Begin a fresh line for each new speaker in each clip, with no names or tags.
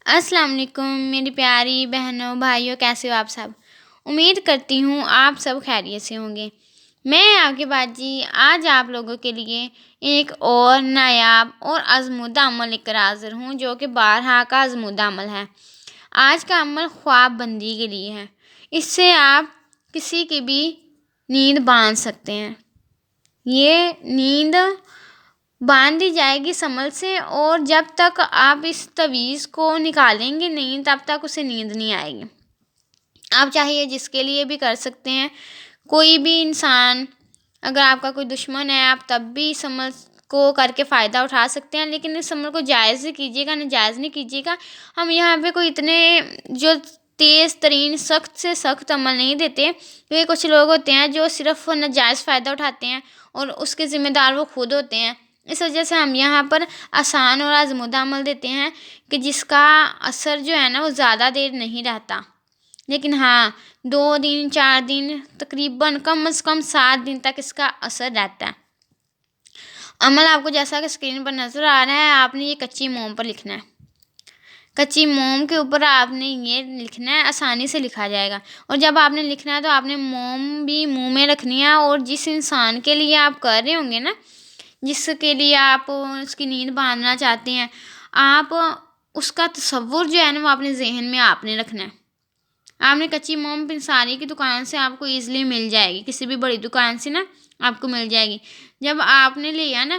السلام علیکم میری پیاری بہنوں بھائیوں، کیسے ہو آپ سب؟ امید کرتی ہوں آپ سب خیریت سے ہوں گے۔ میں آپ کی باجی آج آپ لوگوں کے لیے ایک اور نایاب اور آزمودہ عمل لے کر حاضر ہوں، جو کہ بارہا کا آزمودہ عمل ہے۔ آج کا عمل خواب بندی کے لیے ہے۔ اس سے آپ کسی کی بھی نیند باندھ سکتے ہیں۔ یہ نیند باندھ دی جائے گی اس عمل سے، اور جب تک آپ اس تعویذ کو نکالیں گے نہیں تب تک اسے نیند نہیں آئے گی۔ آپ چاہیے جس کے لیے بھی کر سکتے ہیں، کوئی بھی انسان، اگر آپ کا کوئی دشمن ہے آپ تب بھی اس عمل کو کر کے فائدہ اٹھا سکتے ہیں، لیکن اس عمل کو جائز ہی کیجیے گا، ناجائز نہیں کیجیے گا۔ ہم یہاں پہ کوئی اتنے جو تیز ترین سخت سے سخت عمل نہیں دیتے، کیونکہ کچھ لوگ ہوتے ہیں جو صرف ناجائز فائدہ اٹھاتے ہیں اور اس کے ذمہ دار وہ خود ہوتے ہیں۔ اس وجہ سے ہم یہاں پر آسان اور آزمودہ عمل دیتے ہیں کہ جس کا اثر جو ہے نا وہ زیادہ دیر نہیں رہتا، لیکن ہاں 2 دن 4 دن تقریباً کم از کم 7 دن تک اس کا اثر رہتا ہے۔ عمل آپ کو جیسا کہ اسکرین پر نظر آ رہا ہے، آپ نے یہ کچی موم پر لکھنا ہے۔ کچی موم کے اوپر آپ نے یہ لکھنا ہے، آسانی سے لکھا جائے گا۔ اور جب آپ نے لکھنا ہے تو آپ نے موم بھی منہ میں رکھنی ہے، اور جس انسان کے لیے آپ کر رہے ہوں گے نا، جس کے لیے آپ اس کی نیند باندھنا چاہتے ہیں، آپ اس کا تصور جو ہے نا وہ اپنے ذہن میں آپ نے رکھنا ہے۔ آپ نے کچی موم پنساری کی دکان سے آپ کو ایزلی مل جائے گی، کسی بھی بڑی دکان سے نا آپ کو مل جائے گی۔ جب آپ نے لیا نا،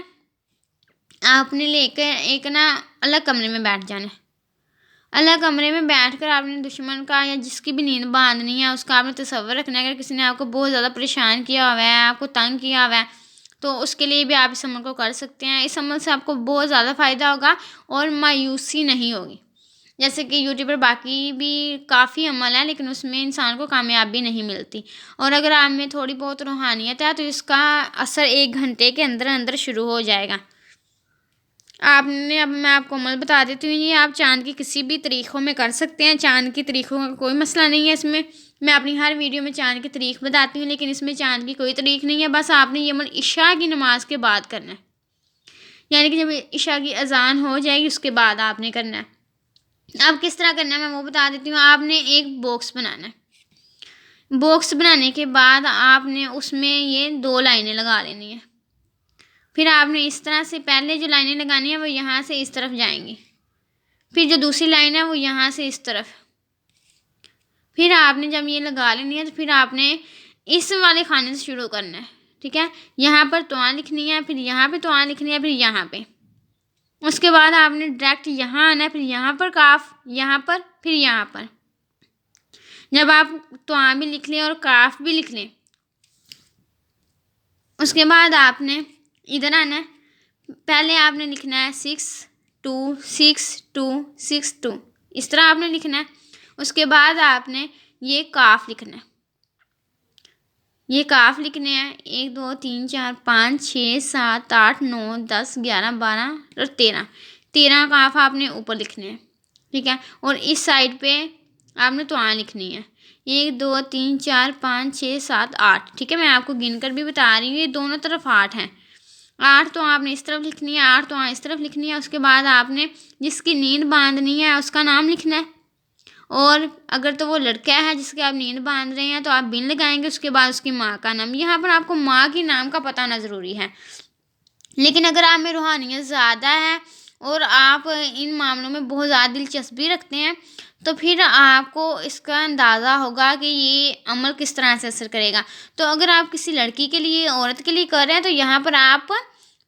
آپ نے لے کے ایک نا الگ کمرے میں بیٹھ جانا ہے۔ الگ کمرے میں بیٹھ کر آپ نے دشمن کا یا جس کی بھی نیند باندھنی ہے اس کا آپ نے تصور رکھنا ہے۔ اگر کسی نے آپ کو بہت زیادہ پریشان کیا ہوا ہے، آپ کو تنگ کیا ہوا ہے، تو اس کے لیے بھی آپ اس عمل کو کر سکتے ہیں۔ اس عمل سے آپ کو بہت زیادہ فائدہ ہوگا اور مایوسی نہیں ہوگی۔ جیسے کہ یوٹیوب پر باقی بھی کافی عمل ہے، لیکن اس میں انسان کو کامیابی نہیں ملتی، اور اگر آپ میں تھوڑی بہت روحانیت ہے تو اس کا اثر 1 گھنٹے کے اندر اندر شروع ہو جائے گا۔ اب میں آپ کو عمل بتا دیتی ہوں۔ یہ آپ چاند کی کسی بھی طریقوں میں کر سکتے ہیں، چاند کی طریقوں کا کوئی مسئلہ نہیں ہے۔ اس میں اپنی ہر ویڈیو میں چاند کی طریق بتاتی ہوں، لیکن اس میں چاند کی کوئی طریق نہیں ہے۔ بس آپ نے یہ عمل عشاء کی نماز کے بعد کرنا ہے، یعنی کہ جب عشاء کی اذان ہو جائے گی اس کے بعد آپ نے کرنا ہے۔ اب کس طرح کرنا ہے میں وہ بتا دیتی ہوں۔ آپ نے ایک باکس بنانا ہے۔ باکس بنانے کے بعد آپ نے اس میں یہ 2 لائنیں لگا لینی ہیں۔ پھر آپ نے اس طرح سے پہلے جو لائنیں لگانی ہیں وہ یہاں سے اس طرف جائیں گی، پھر جو دوسری لائن ہے وہ یہاں سے اس طرف۔ پھر آپ نے جب یہ لگا لینی ہے تو پھر آپ نے اس والے خانے سے شروع کرنا ہے، ٹھیک ہے؟ یہاں پر توان لکھنی ہے، پھر یہاں پہ توان لکھنی ہے، پھر یہاں پہ۔ اس کے بعد آپ نے ڈائریکٹ یہاں آنا ہے، پھر یہاں پر کاف، یہاں پر، پھر یہاں پر۔ جب آپ توان بھی لکھ لیں اور کاف بھی لکھ لیں، اس کے بعد آپ نے ادھر آنا ہے۔ پہلے آپ نے لکھنا ہے 6 2 6 2 6 2، اس طرح آپ نے لکھنا ہے۔ اس کے بعد آپ نے یہ کاف لکھنا ہے۔ یہ کاف لکھنے ہیں 1 2 3 4 5 6 7 8 9 10 11 12 اور 13 کاف آپ نے اوپر لکھنے ہیں، ٹھیک ہے؟ اور اس سائڈ پہ آپ نے توان لکھنی ہے 1 2 3 4 5 6 7 8، ٹھیک ہے؟ میں آپ کو گن کر بھی بتا رہی ہوں، یہ دونوں طرف 8 ہیں۔ 8 تو آپ نے اس طرف لکھنی ہے، 8 تو اس طرف لکھنی ہے۔ اس کے بعد آپ نے جس کی نیند باندھنی ہے اس کا نام لکھنا ہے، اور اگر تو وہ لڑکا ہے جس کی آپ نیند باندھ رہے ہیں تو آپ بن لگائیں گے۔ اس کے بعد اس کی ماں کا نام، یہاں پر آپ کو ماں کی نام کا پتہ ہونا ضروری ہے۔ لیکن اگر آپ میں روحانیت زیادہ ہے اور آپ ان معاملوں میں بہت زیادہ دلچسپی رکھتے ہیں تو پھر آپ کو اس کا اندازہ ہوگا کہ یہ عمل کس طرح سے اثر کرے گا۔ تو اگر آپ کسی لڑکی کے لیے، عورت کے لیے کر رہے ہیں تو یہاں پر آپ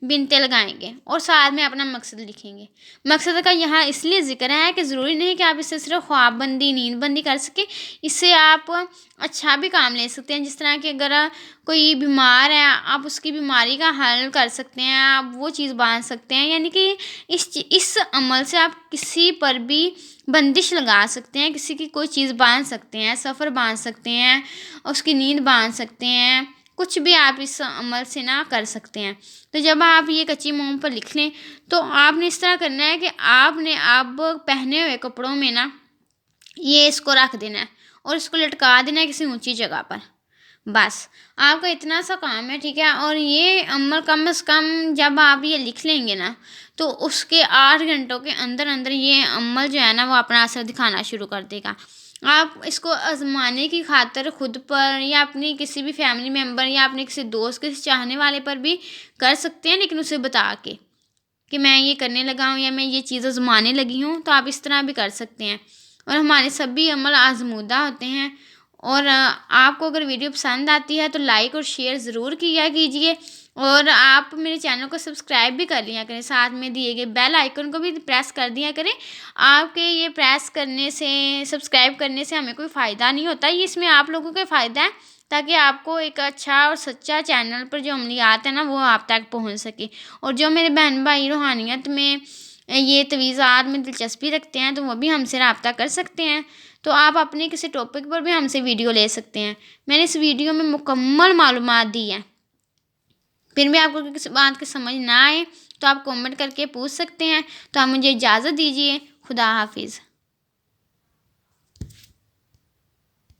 بنتے لگائیں گے اور ساتھ میں اپنا مقصد لکھیں گے۔ مقصد کا یہاں اس لیے ذکر ہے کہ ضروری نہیں کہ آپ اس سے صرف خواب بندی، نیند بندی کر سکیں، اس سے آپ اچھا بھی کام لے سکتے ہیں۔ جس طرح کہ اگر کوئی بیمار ہے آپ اس کی بیماری کا حل کر سکتے ہیں، آپ وہ چیز باندھ سکتے ہیں، یعنی کہ اس عمل سے آپ کسی پر بھی بندش لگا سکتے ہیں، کسی کی کوئی چیز باندھ سکتے ہیں، سفر باندھ سکتے ہیں، اس کی نیند باندھ سکتے ہیں، کچھ بھی آپ اس عمل سے نہ کر سکتے ہیں۔ تو جب آپ یہ کچی موم پر لکھ لیں تو آپ نے اس طرح کرنا ہے کہ آپ نے اب پہنے ہوئے کپڑوں میں نا یہ اس کو رکھ دینا ہے اور اس کو لٹکا دینا ہے کسی اونچی جگہ پر۔ بس آپ کا اتنا سا کام ہے، ٹھیک ہے؟ اور یہ عمل کم از کم جب آپ یہ لکھ لیں گے نا تو اس کے 8 گھنٹوں کے اندر اندر یہ عمل جو ہے نا وہ اپنا اثر دکھانا شروع کر دے گا۔ آپ اس کو آزمانے کی خاطر خود پر یا اپنی کسی بھی فیملی ممبر یا اپنے کسی دوست کسی چاہنے والے پر بھی کر سکتے ہیں، لیکن اسے بتا کے کہ میں یہ کرنے لگا ہوں یا میں یہ چیز آزمانے لگی ہوں، تو آپ اس طرح بھی کر سکتے ہیں۔ اور ہمارے سبھی عمل آزمودہ ہوتے ہیں۔ اور آپ کو اگر ویڈیو پسند آتی ہے تو لائک اور شیئر ضرور کیا کیجیے، اور آپ میرے چینل کو سبسکرائب بھی کر لیا کریں، ساتھ میں دیے گئے بیل آئیکن کو بھی پریس کر دیا کریں۔ آپ کے یہ پریس کرنے سے، سبسکرائب کرنے سے ہمیں کوئی فائدہ نہیں ہوتا، یہ اس میں آپ لوگوں کا فائدہ ہے تاکہ آپ کو ایک اچھا اور سچا چینل پر جو عملیات ہیں نا وہ آپ تک پہنچ سکے۔ اور جو میرے بہن بھائی روحانیت میں یہ تویزات میں دلچسپی رکھتے ہیں تو وہ بھی ہم سے رابطہ کر سکتے ہیں، تو آپ اپنے کسی ٹاپک پر بھی ہم سے ویڈیو لے سکتے ہیں۔ میں نے اس ویڈیو میں مکمل معلومات دی ہیں، پھر بھی آپ کو کسی بات کی سمجھ نہ آئے تو آپ کومنٹ کر کے پوچھ سکتے ہیں۔ تو آپ مجھے اجازت دیجیے، خدا حافظ۔